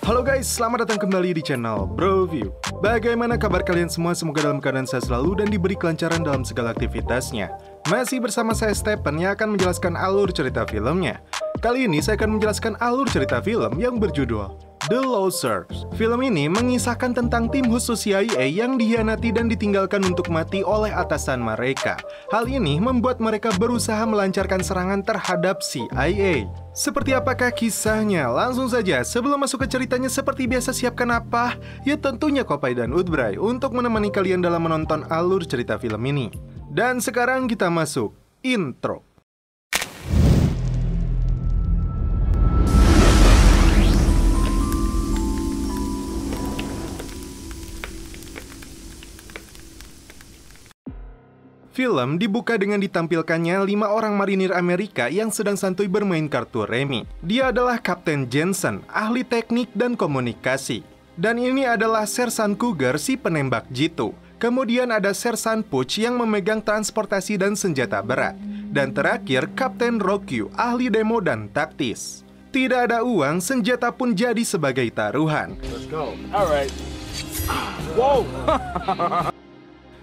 Halo guys, selamat datang kembali di channel Broview. Bagaimana kabar kalian semua? Semoga dalam keadaan sehat selalu dan diberi kelancaran dalam segala aktivitasnya. Masih bersama saya Stephen yang akan menjelaskan alur cerita filmnya. Kali ini saya akan menjelaskan alur cerita film yang berjudul The Losers. Film ini mengisahkan tentang tim khusus CIA yang dikhianati dan ditinggalkan untuk mati oleh atasan mereka. Hal ini membuat mereka berusaha melancarkan serangan terhadap CIA. Seperti apakah kisahnya? Langsung saja, sebelum masuk ke ceritanya seperti biasa siapkan apa? Ya tentunya Kopai dan Udbray untuk menemani kalian dalam menonton alur cerita film ini. Dan sekarang kita masuk intro. Film dibuka dengan ditampilkannya 5 orang marinir Amerika yang sedang santuy bermain kartu remi. Dia adalah Kapten Jensen, ahli teknik dan komunikasi. Dan ini adalah Sersan Cougar, si penembak jitu. Kemudian ada Sersan Puch yang memegang transportasi dan senjata berat. Dan terakhir Kapten Rokyu, ahli demo dan taktis. Tidak ada uang, senjata pun jadi sebagai taruhan. Let's go. Alright. Wow.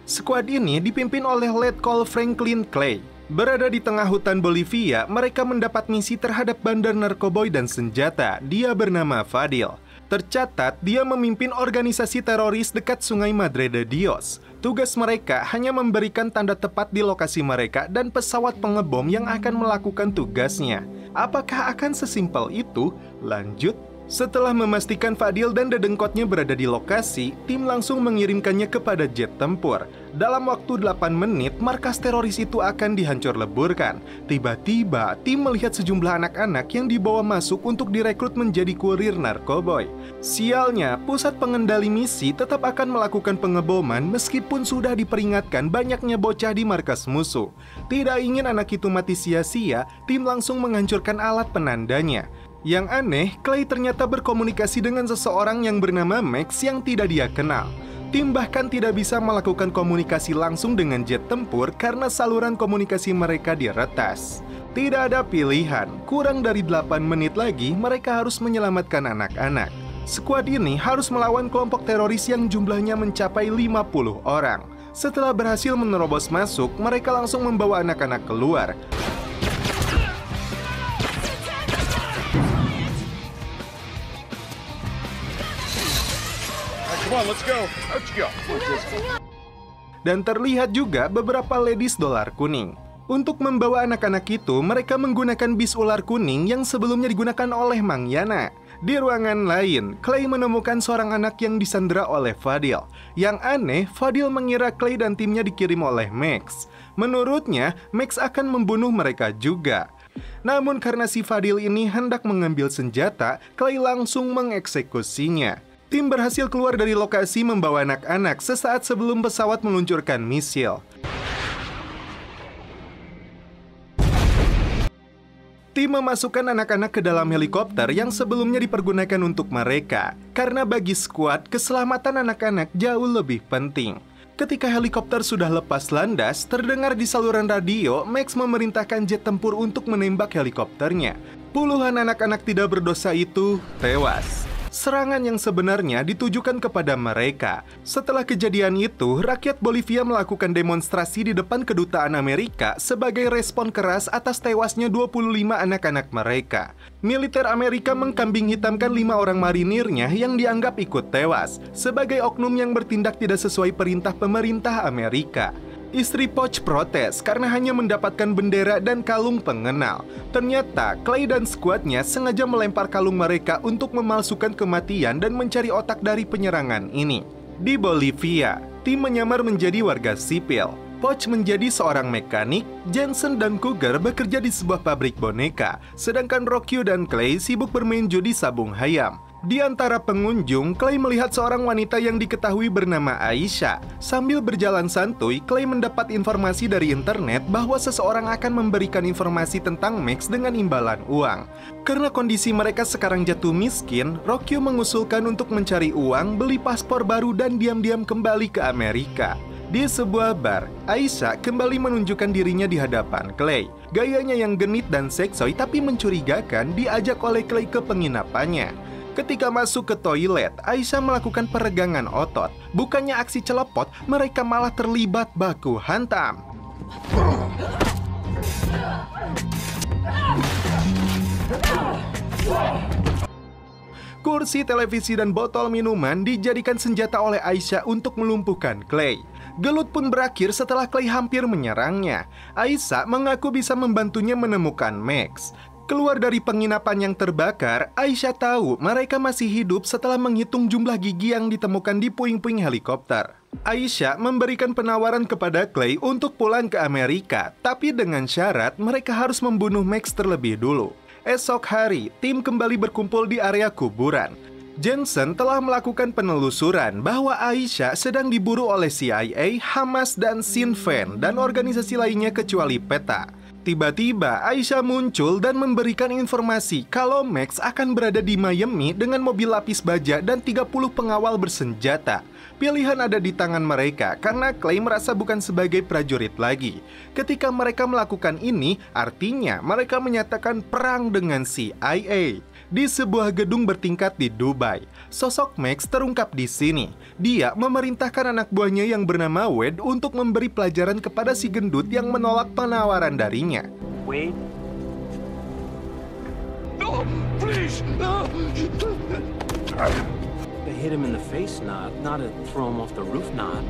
Skuad ini dipimpin oleh Letkol Franklin Clay. Berada di tengah hutan Bolivia, mereka mendapat misi terhadap bandar narkoboy dan senjata. Dia bernama Fadil. Tercatat, dia memimpin organisasi teroris dekat Sungai Madre de Dios. Tugas mereka hanya memberikan tanda tepat di lokasi mereka dan pesawat pengebom yang akan melakukan tugasnya. Apakah akan sesimpel itu? Lanjut. Setelah memastikan Fadil dan dedengkotnya berada di lokasi, tim langsung mengirimkannya kepada jet tempur. Dalam waktu 8 menit, markas teroris itu akan dihancur leburkan. Tiba-tiba, tim melihat sejumlah anak-anak yang dibawa masuk untuk direkrut menjadi kurir narkoboy. Sialnya, pusat pengendali misi tetap akan melakukan pengeboman meskipun sudah diperingatkan banyaknya bocah di markas musuh. Tidak ingin anak itu mati sia-sia, tim langsung menghancurkan alat penandanya. Yang aneh, Clay ternyata berkomunikasi dengan seseorang yang bernama Max yang tidak dia kenal. Tim bahkan tidak bisa melakukan komunikasi langsung dengan jet tempur karena saluran komunikasi mereka diretas. Tidak ada pilihan, kurang dari 8 menit lagi mereka harus menyelamatkan anak-anak. Skuad ini harus melawan kelompok teroris yang jumlahnya mencapai 50 orang. Setelah berhasil menerobos masuk, mereka langsung membawa anak-anak keluar. Come on, let's go. Let's go. Dan terlihat juga beberapa ladies dolar kuning. Untuk membawa anak-anak itu, mereka menggunakan bis ular kuning yang sebelumnya digunakan oleh Mang Yana. Di ruangan lain, Clay menemukan seorang anak yang disandera oleh Fadil. Yang aneh, Fadil mengira Clay dan timnya dikirim oleh Max. Menurutnya, Max akan membunuh mereka juga. Namun karena si Fadil ini hendak mengambil senjata, Clay langsung mengeksekusinya. Tim berhasil keluar dari lokasi membawa anak-anak sesaat sebelum pesawat meluncurkan misil. Tim memasukkan anak-anak ke dalam helikopter yang sebelumnya dipergunakan untuk mereka. Karena bagi skuad, keselamatan anak-anak jauh lebih penting. Ketika helikopter sudah lepas landas, terdengar di saluran radio, Max memerintahkan jet tempur untuk menembak helikopternya. Puluhan anak-anak tidak berdosa itu tewas. Serangan yang sebenarnya ditujukan kepada mereka. Setelah kejadian itu, rakyat Bolivia melakukan demonstrasi di depan kedutaan Amerika sebagai respon keras atas tewasnya 25 anak-anak mereka. Militer Amerika mengkambing hitamkan 5 orang marinirnya yang dianggap ikut tewas sebagai oknum yang bertindak tidak sesuai perintah pemerintah Amerika. Istri Poch protes karena hanya mendapatkan bendera dan kalung pengenal. Ternyata Clay dan skuadnya sengaja melempar kalung mereka untuk memalsukan kematian dan mencari otak dari penyerangan ini. Di Bolivia, tim menyamar menjadi warga sipil. Poch menjadi seorang mekanik, Jensen dan Cougar bekerja di sebuah pabrik boneka, sedangkan Rokyu dan Clay sibuk bermain judi sabung hayam. Di antara pengunjung, Clay melihat seorang wanita yang diketahui bernama Aisyah. Sambil berjalan santuy, Clay mendapat informasi dari internet bahwa seseorang akan memberikan informasi tentang Max dengan imbalan uang. Karena kondisi mereka sekarang jatuh miskin, Rokyu mengusulkan untuk mencari uang, beli paspor baru dan diam-diam kembali ke Amerika. Di sebuah bar, Aisyah kembali menunjukkan dirinya di hadapan Clay. Gayanya yang genit dan seksoi tapi mencurigakan diajak oleh Clay ke penginapannya. Ketika masuk ke toilet, Aisyah melakukan peregangan otot. Bukannya aksi celepot, mereka malah terlibat baku hantam. Kursi televisi dan botol minuman dijadikan senjata oleh Aisyah untuk melumpuhkan Clay. Gelut pun berakhir setelah Clay hampir menyerangnya. Aisyah mengaku bisa membantunya menemukan Max. Keluar dari penginapan yang terbakar, Aisyah tahu mereka masih hidup setelah menghitung jumlah gigi yang ditemukan di puing-puing helikopter. Aisyah memberikan penawaran kepada Clay untuk pulang ke Amerika, tapi dengan syarat mereka harus membunuh Max terlebih dulu. Esok hari, tim kembali berkumpul di area kuburan. Jensen telah melakukan penelusuran bahwa Aisyah sedang diburu oleh CIA, Hamas, dan Sinn Féin, dan organisasi lainnya kecuali PETA. Tiba-tiba Aisyah muncul dan memberikan informasi kalau Max akan berada di Miami dengan mobil lapis baja dan 30 pengawal bersenjata. Pilihan ada di tangan mereka karena Clay merasa bukan sebagai prajurit lagi. Ketika mereka melakukan ini, artinya mereka menyatakan perang dengan CIA. Di sebuah gedung bertingkat di Dubai, sosok Max terungkap di sini. Dia memerintahkan anak buahnya yang bernama Wade untuk memberi pelajaran kepada si gendut yang menolak penawaran darinya. Wade? No, please! No! They hit him in the face, not to throw him off the roof, not.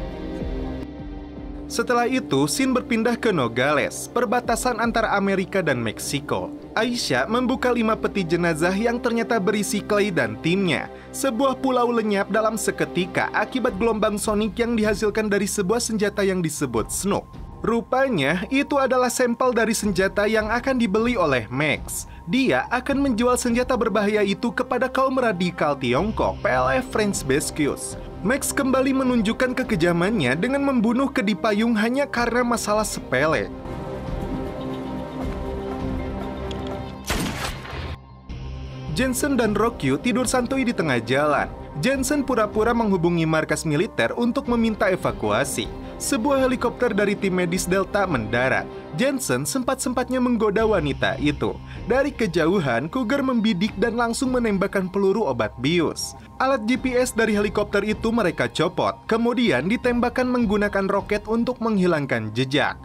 Setelah itu, scene berpindah ke Nogales, perbatasan antara Amerika dan Meksiko. Aisyah membuka 5 peti jenazah yang ternyata berisi Clay dan timnya. Sebuah pulau lenyap dalam seketika akibat gelombang sonik yang dihasilkan dari sebuah senjata yang disebut Snook. Rupanya, itu adalah sampel dari senjata yang akan dibeli oleh Max. Dia akan menjual senjata berbahaya itu kepada kaum radikal Tiongkok, PLF French Basques. Max kembali menunjukkan kekejamannya dengan membunuh kedipayung hanya karena masalah sepele. Jensen dan Rokyu tidur santuy di tengah jalan. Jensen pura-pura menghubungi markas militer untuk meminta evakuasi. Sebuah helikopter dari tim medis Delta mendarat. Jensen sempat-sempatnya menggoda wanita itu. Dari kejauhan, Cougar membidik dan langsung menembakkan peluru obat bius. Alat GPS dari helikopter itu mereka copot, kemudian ditembakkan menggunakan roket untuk menghilangkan jejak.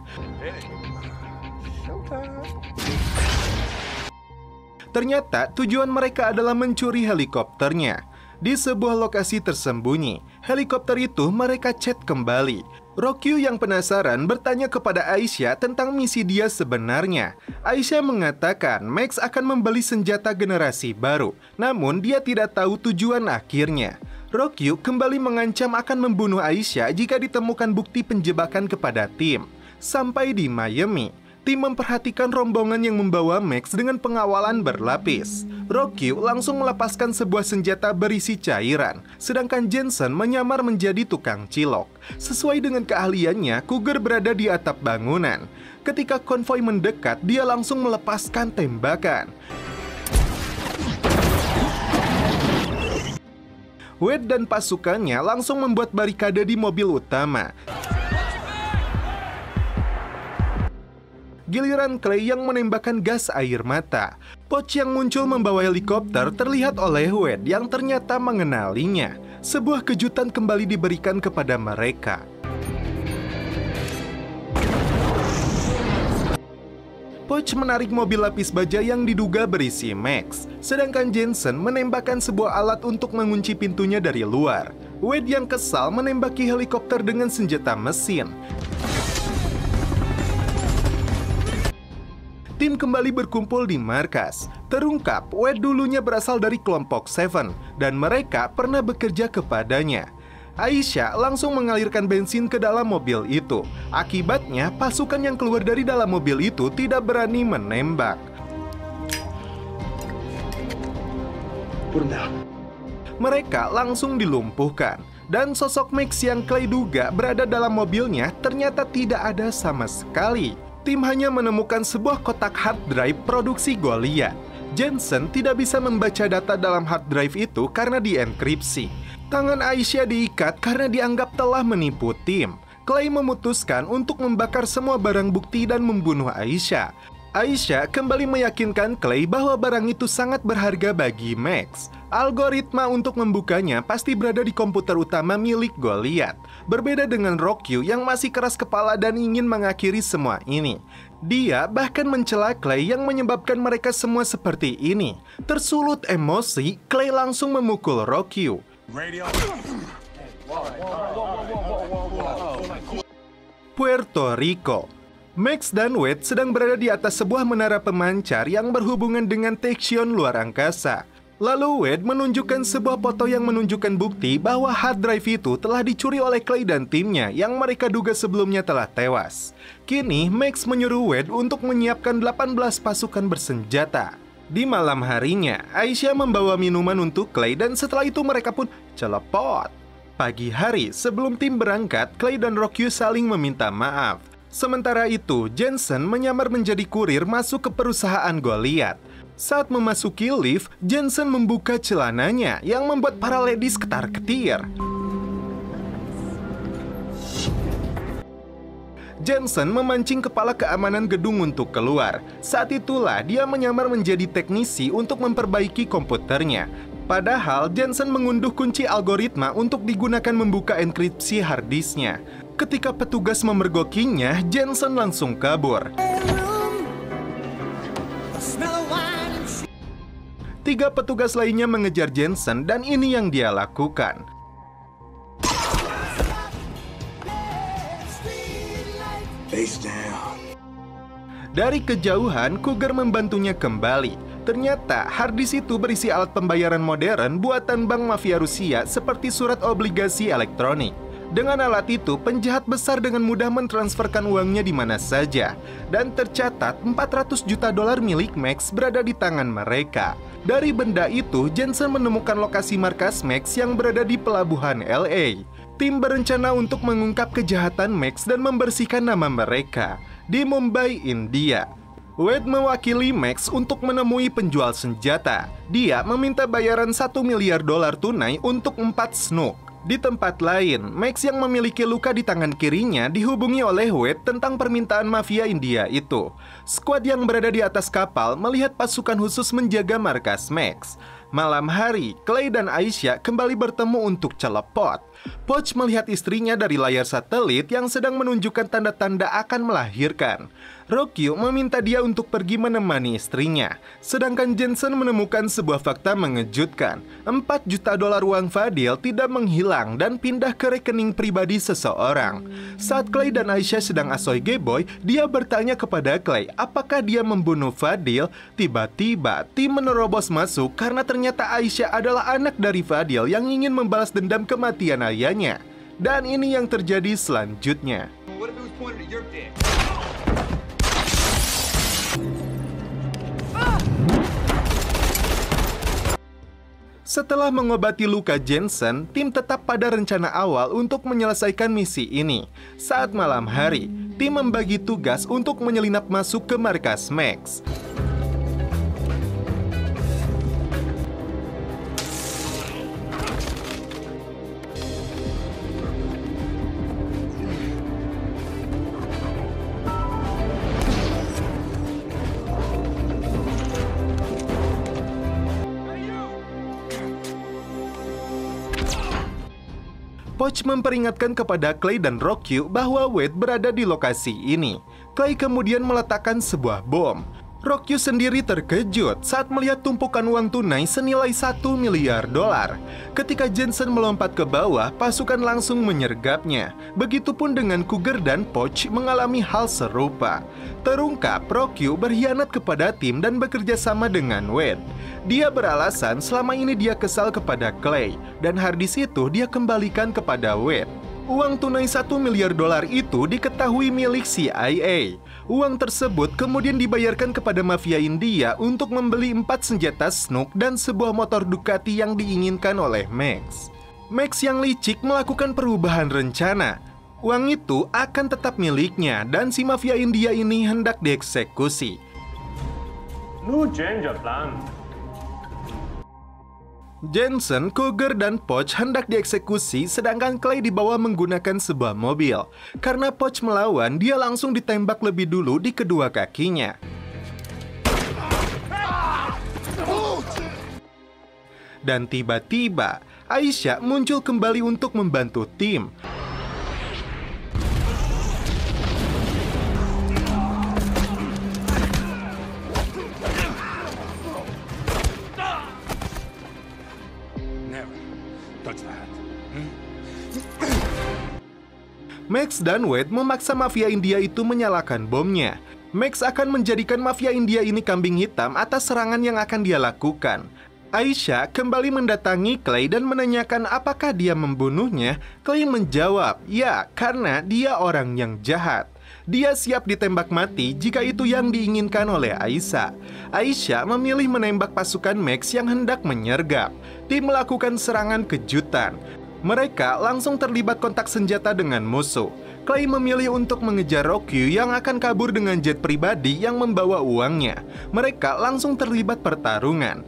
Ternyata tujuan mereka adalah mencuri helikopternya. Di sebuah lokasi tersembunyi, helikopter itu mereka chat kembali. Rokyu yang penasaran bertanya kepada Aisyah tentang misi dia sebenarnya. Aisyah mengatakan Max akan membeli senjata generasi baru, namun dia tidak tahu tujuan akhirnya. Rokyu kembali mengancam akan membunuh Aisyah jika ditemukan bukti penjebakan kepada tim. Sampai di Miami, tim memperhatikan rombongan yang membawa Max dengan pengawalan berlapis. Rokyu langsung melepaskan sebuah senjata berisi cairan, sedangkan Jensen menyamar menjadi tukang cilok. Sesuai dengan keahliannya, Cougar berada di atap bangunan. Ketika konvoi mendekat, dia langsung melepaskan tembakan. Wade dan pasukannya langsung membuat barikade di mobil utama. Giliran Clay yang menembakkan gas air mata. Poch yang muncul membawa helikopter terlihat oleh Wade yang ternyata mengenalinya. Sebuah kejutan kembali diberikan kepada mereka. Poch menarik mobil lapis baja yang diduga berisi Max, sedangkan Jensen menembakkan sebuah alat untuk mengunci pintunya dari luar. Wade yang kesal menembaki helikopter dengan senjata mesin. Tim kembali berkumpul di markas. Terungkap, Wade dulunya berasal dari kelompok Seven, dan mereka pernah bekerja kepadanya. Aisyah langsung mengalirkan bensin ke dalam mobil itu. Akibatnya, pasukan yang keluar dari dalam mobil itu tidak berani menembak. Mereka langsung dilumpuhkan. Dan sosok Max yang Clay duga berada dalam mobilnya ternyata tidak ada sama sekali. Tim hanya menemukan sebuah kotak hard drive produksi Goliath. Jensen tidak bisa membaca data dalam hard drive itu karena dienkripsi. Tangan Aisyah diikat karena dianggap telah menipu tim. Clay memutuskan untuk membakar semua barang bukti dan membunuh Aisha. Aisha kembali meyakinkan Clay bahwa barang itu sangat berharga bagi Max. Algoritma untuk membukanya pasti berada di komputer utama milik Goliath. Berbeda dengan Rockyu yang masih keras kepala dan ingin mengakhiri semua ini. Dia bahkan mencela Clay yang menyebabkan mereka semua seperti ini. Tersulut emosi, Clay langsung memukul Rockyu. Puerto Rico. Max dan Wade sedang berada di atas sebuah menara pemancar yang berhubungan dengan Tachyon luar angkasa. Lalu Wade menunjukkan sebuah foto yang menunjukkan bukti bahwa hard drive itu telah dicuri oleh Clay dan timnya yang mereka duga sebelumnya telah tewas. Kini Max menyuruh Wade untuk menyiapkan 18 pasukan bersenjata. Di malam harinya, Aisha membawa minuman untuk Clay dan setelah itu mereka pun celepot. Pagi hari sebelum tim berangkat, Clay dan Rockyu saling meminta maaf. Sementara itu, Jensen menyamar menjadi kurir masuk ke perusahaan Goliath. Saat memasuki lift, Jensen membuka celananya yang membuat para ladies ketar-ketir. Jensen memancing kepala keamanan gedung untuk keluar. Saat itulah dia menyamar menjadi teknisi untuk memperbaiki komputernya. Padahal Jensen mengunduh kunci algoritma untuk digunakan membuka enkripsi harddisknya. Ketika petugas memergokinya, Jensen langsung kabur. 3 petugas lainnya mengejar Jensen dan ini yang dia lakukan. Dari kejauhan, Cougar membantunya kembali. Ternyata harddisk itu berisi alat pembayaran modern buatan bank mafia Rusia seperti surat obligasi elektronik. Dengan alat itu, penjahat besar dengan mudah mentransferkan uangnya di mana saja. Dan tercatat 400 juta dolar milik Max berada di tangan mereka. Dari benda itu, Jensen menemukan lokasi markas Max yang berada di pelabuhan LA. Tim berencana untuk mengungkap kejahatan Max dan membersihkan nama mereka. Di Mumbai, India, Wade mewakili Max untuk menemui penjual senjata. Dia meminta bayaran $1 miliar tunai untuk 4 Snook. Di tempat lain, Max yang memiliki luka di tangan kirinya dihubungi oleh Wade tentang permintaan mafia India itu. Skuad yang berada di atas kapal melihat pasukan khusus menjaga markas Max. Malam hari, Clay dan Aisha kembali bertemu untuk celepot. Poch melihat istrinya dari layar satelit yang sedang menunjukkan tanda-tanda akan melahirkan. Rockyu meminta dia untuk pergi menemani istrinya. Sedangkan Jensen menemukan sebuah fakta mengejutkan. 4 juta dolar uang Fadil tidak menghilang dan pindah ke rekening pribadi seseorang. Saat Clay dan Aisha sedang asoy geboy, dia bertanya kepada Clay apakah dia membunuh Fadil. Tiba-tiba tim menerobos masuk karena ternyata Aisha adalah anak dari Fadil yang ingin membalas dendam kematian ayahnya. Dan ini yang terjadi selanjutnya. Setelah mengobati luka Jensen, tim tetap pada rencana awal untuk menyelesaikan misi ini. Saat malam hari, tim membagi tugas untuk menyelinap masuk ke markas Max. Poch memperingatkan kepada Clay dan Rockyu bahwa Wade berada di lokasi ini. Clay kemudian meletakkan sebuah bom. Rockyu sendiri terkejut saat melihat tumpukan uang tunai senilai $1 miliar. Ketika Jensen melompat ke bawah, pasukan langsung menyergapnya. Begitupun dengan Cougar dan Poch mengalami hal serupa. Terungkap, Rockyu berkhianat kepada tim dan bekerja sama dengan Wade. Dia beralasan selama ini dia kesal kepada Clay, dan harddisk itu dia kembalikan kepada Wade. Uang tunai $1 miliar itu diketahui milik CIA. Uang tersebut kemudian dibayarkan kepada mafia India untuk membeli 4 senjata Snook dan sebuah motor Ducati yang diinginkan oleh Max. Max yang licik melakukan perubahan rencana. Uang itu akan tetap miliknya dan si mafia India ini hendak dieksekusi. No change of plan. Jensen, Cougar, dan Poch hendak dieksekusi sedangkan Clay dibawa menggunakan sebuah mobil. Karena Poch melawan, dia langsung ditembak lebih dulu di kedua kakinya. Dan tiba-tiba, Aisha muncul kembali untuk membantu tim. Max dan Wade memaksa mafia India itu menyalakan bomnya. Max akan menjadikan mafia India ini kambing hitam atas serangan yang akan dia lakukan. Aisha kembali mendatangi Clay dan menanyakan apakah dia membunuhnya. Clay menjawab, ya, karena dia orang yang jahat. Dia siap ditembak mati jika itu yang diinginkan oleh Aisha. Aisha memilih menembak pasukan Max yang hendak menyergap. Tim melakukan serangan kejutan. Mereka langsung terlibat kontak senjata dengan musuh. Clay memilih untuk mengejar Rocky yang akan kabur dengan jet pribadi yang membawa uangnya. Mereka langsung terlibat pertarungan.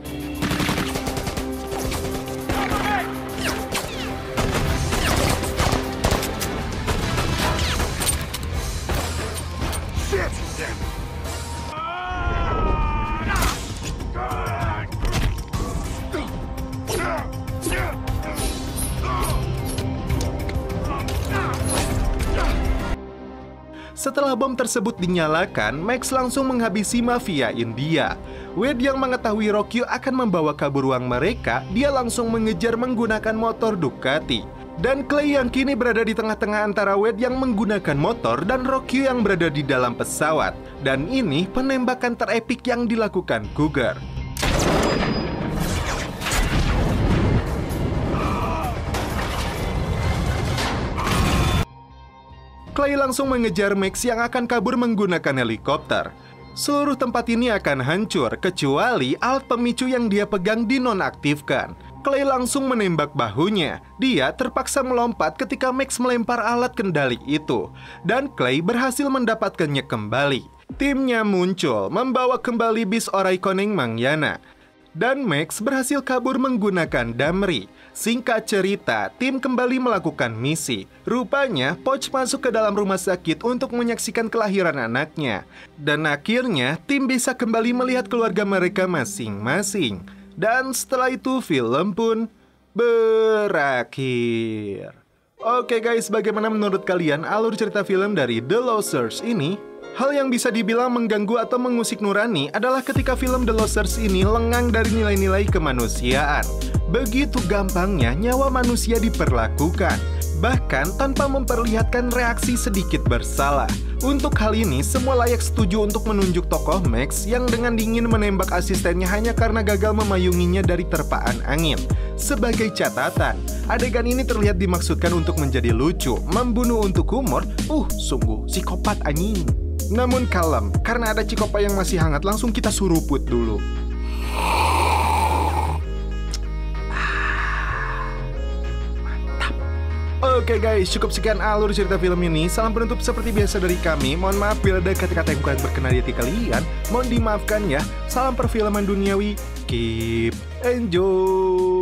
Setelah bom tersebut dinyalakan, Max langsung menghabisi mafia India. Wade yang mengetahui Rocky akan membawa kabur uang mereka, dia langsung mengejar menggunakan motor Ducati. Dan Clay yang kini berada di tengah-tengah antara Wade yang menggunakan motor dan Rocky yang berada di dalam pesawat. Dan ini penembakan terepik yang dilakukan Cougar. Clay langsung mengejar Max yang akan kabur menggunakan helikopter. Seluruh tempat ini akan hancur, kecuali alat pemicu yang dia pegang dinonaktifkan. Clay langsung menembak bahunya. Dia terpaksa melompat ketika Max melempar alat kendali itu. Dan Clay berhasil mendapatkannya kembali. Timnya muncul, membawa kembali bis Orai Koneng Mangyana. Dan Max berhasil kabur menggunakan Damri. Singkat cerita, tim kembali melakukan misi. Rupanya, Poch masuk ke dalam rumah sakit untuk menyaksikan kelahiran anaknya. Dan akhirnya, tim bisa kembali melihat keluarga mereka masing-masing. Dan setelah itu, film pun berakhir. Oke guys, bagaimana menurut kalian alur cerita film dari The Losers ini? Hal yang bisa dibilang mengganggu atau mengusik nurani adalah ketika film The Losers ini lengang dari nilai-nilai kemanusiaan. Begitu gampangnya nyawa manusia diperlakukan, bahkan tanpa memperlihatkan reaksi sedikit bersalah. Untuk hal ini, semua layak setuju untuk menunjuk tokoh Max yang dengan dingin menembak asistennya hanya karena gagal memayunginya dari terpaan angin. Sebagai catatan, adegan ini terlihat dimaksudkan untuk menjadi lucu, membunuh untuk humor, sungguh psikopat anjing. Namun kalem, karena ada Cikopa yang masih hangat, langsung kita suruput dulu. Oke guys, cukup sekian alur cerita film ini. Salam penutup seperti biasa dari kami. Mohon maaf bila ada kata-kata yang kurang berkenan di hati kalian. Mohon dimaafkan ya. Salam perfilman duniawi. Keep enjoy.